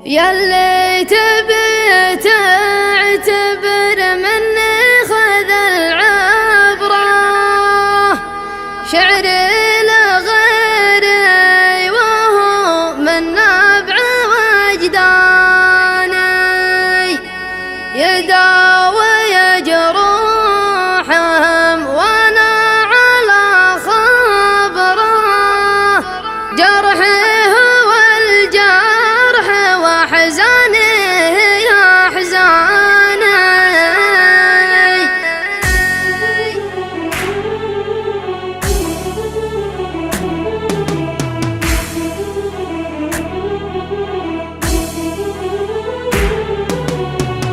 ياللي تبي تعتبر مني خذ العبرة، شعري لغيري وهو من نبع وجداني، يداوي جروحهم وانا على خبره، جرحي هو الجرح وحزاني يا حزاني.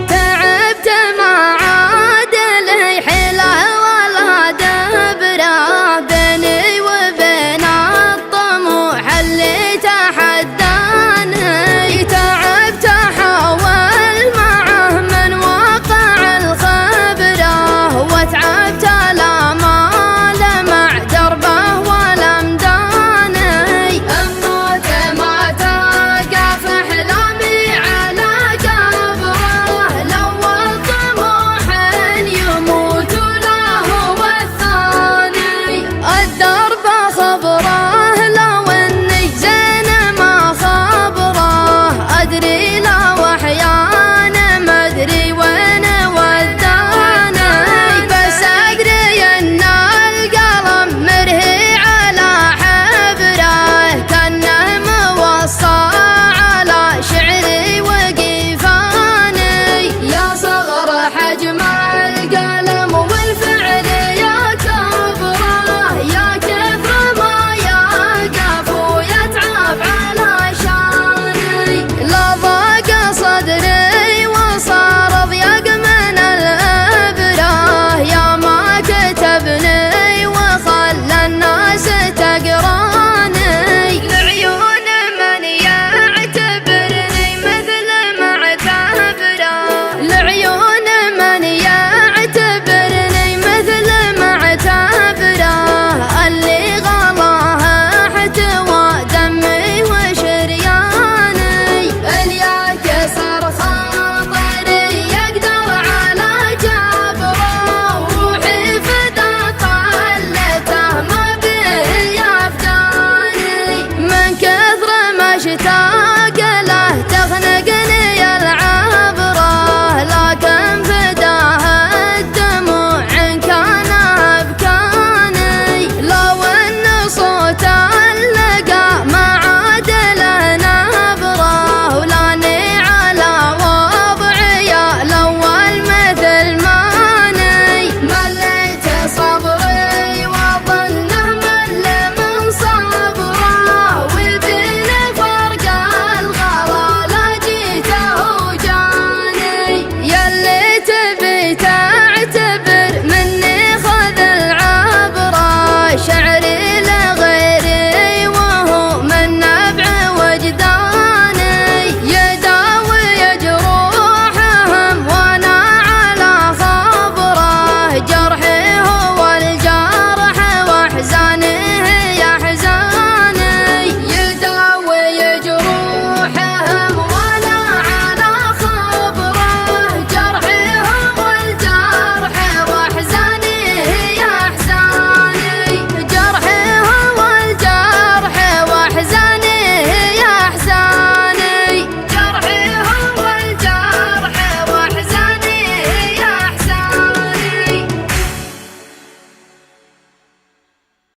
تعبت ما عاد لي حيلة ولا دبرة، بيني وبين الطموح اللي تحداني، تعبت احاول معه من واقع الخبرة، وتعبت الامال مع دربه والامداني، اموت ما توقف احلامي على قبره، الاول طموح يموت له والثاني، الدرب خبره لو اني زين ما خبره، ادري لا واحيانا ما ادري وين وداني، بس ادري ان القلم مرهي على حبره، كانه موصى على شعري وقيفاني، يا صغر حجم القلم والفعل يا كبره، يا كثر ما يقف ويتعب على شاني، لا ضاق صدري وصار ضيق من الابره، يا ما كتبني وخلى الناس تقراني، لعيون من يعتبرني مثل معتبره، لعيون من يعتبرني مثل معتبره، اللي غلاه احتوى دمي وشرياني، اللي كسر خاطري يقدر على جبره، روحي فدا طلته ما به يفداني، من كثر ما اشتاق